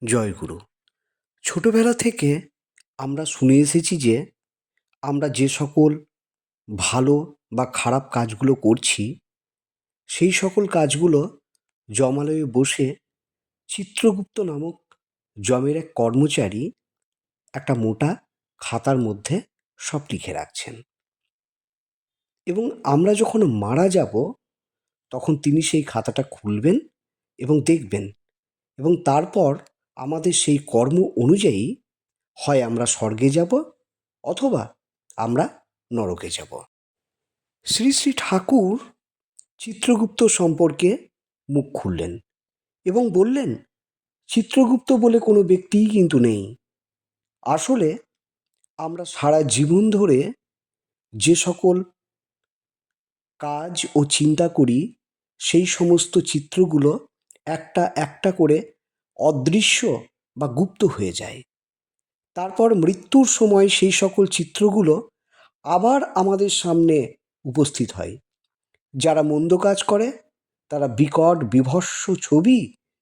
জয়গুরু। ছোটবেলা থেকে আমরা শুনে এসেছি যে আমরা যে সকল ভালো বা খারাপ কাজগুলো করছি সেই সকল কাজগুলো যমালয়ে বসে চিত্রগুপ্ত নামক যমের এক কর্মচারী একটা মোটা খাতার মধ্যে সব লিখে রাখছেন, এবং আমরা যখন মারা যাব তখন তিনি সেই খাতাটা খুলবেন এবং দেখবেন, এবং তারপর আমাদের সেই কর্ম অনুযায়ী হয় আমরা স্বর্গে যাব অথবা আমরা নরকে যাব। শ্রী শ্রী ঠাকুর চিত্রগুপ্ত সম্পর্কে মুখ খুললেন এবং বললেন, চিত্রগুপ্ত বলে কোনো ব্যক্তিই কিন্তু নেই। আসলে আমরা সারা জীবন ধরে যে সকল কাজ ও চিন্তা করি সেই সমস্ত চিত্রগুলো একটা একটা করে অদৃশ্য বা গুপ্ত হয়ে যায়। তারপর মৃত্যুর সময় সেই সকল চিত্রগুলো আবার আমাদের সামনে উপস্থিত হয়। যারা মন্দ কাজ করে তারা বিকট বীভৎস ছবি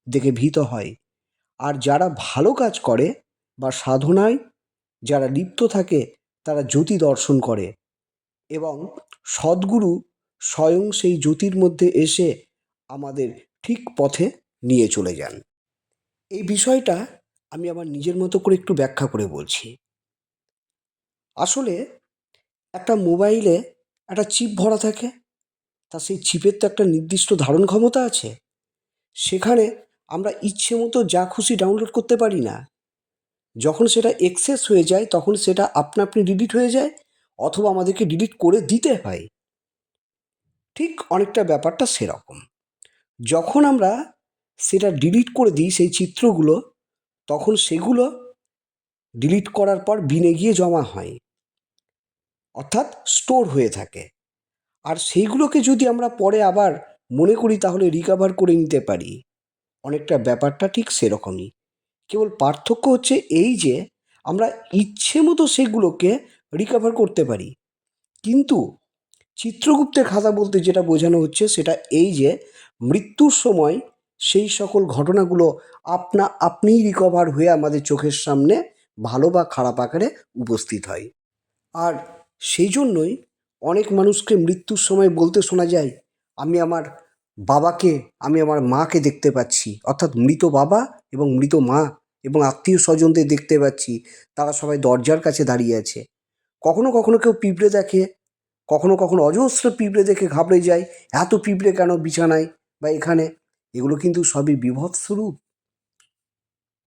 দেখে ভীত হয়, আর যারা ভালো কাজ করে বা সাধনায় যারা লিপ্ত থাকে তারা জ্যোতি দর্শন করে, এবং সদ্গুরু স্বয়ং সেই জ্যোতির মধ্যে এসে আমাদের ঠিক পথে নিয়ে চলে যান। এই বিষয়টা আমি আমার নিজের মতো করে একটু ব্যাখ্যা করে বলছি। আসলে একটা মোবাইলে একটা চিপ ভরা থাকে, তা সেই চিপের তো একটা নির্দিষ্ট ধারণ ক্ষমতা আছে। সেখানে আমরা ইচ্ছে মতো যা খুশি ডাউনলোড করতে পারি না। যখন সেটা এক্সেস হয়ে যায় তখন সেটা আপনা আপনি ডিলিট হয়ে যায়, অথবা আমাদেরকে ডিলিট করে দিতে হয়। ঠিক অনেকটা ব্যাপারটা সেরকম। যখন আমরা সেটা ডিলিট করে দিই সেই চিত্রগুলো, তখন সেগুলো ডিলিট করার পর বিনে গিয়ে জমা হয়, অর্থাৎ স্টোর হয়ে থাকে। আর সেইগুলোকে যদি আমরা পরে আবার মনে করি তাহলে রিকভার করে নিতে পারি। অনেকটা ব্যাপারটা ঠিক সেরকমই। কেবল পার্থক্য হচ্ছে এই যে আমরা ইচ্ছে মতো সেগুলোকে রিকভার করতে পারি, কিন্তু চিত্রগুপ্তের খাতা বলতে যেটা বোঝানো হচ্ছে সেটা এই যে মৃত্যুর সময় সেই সকল ঘটনাগুলো আপনা আপনিই রিকভার হয়ে আমাদের চোখের সামনে ভালো বা খারাপ আকারে উপস্থিত হয়। আর সেই জন্যই অনেক মানুষকে মৃত্যুর সময় বলতে শোনা যায়, আমি আমার বাবাকে, আমি আমার মাকে দেখতে পাচ্ছি, অর্থাৎ মৃত বাবা এবং মৃত মা এবং আত্মীয় স্বজনদের দেখতে পাচ্ছি, তারা সবাই দরজার কাছে দাঁড়িয়ে আছে। কখনো কখনো কেউ পিঁপড়ে দেখে, কখনো কখনো অজস্র পিঁপড়ে দেখে ঘাবড়ে যায়, এত পিঁপড়ে কেন বিছানায় বা এখানে। এগুলো কিন্তু সবই বিভৎস রূপ।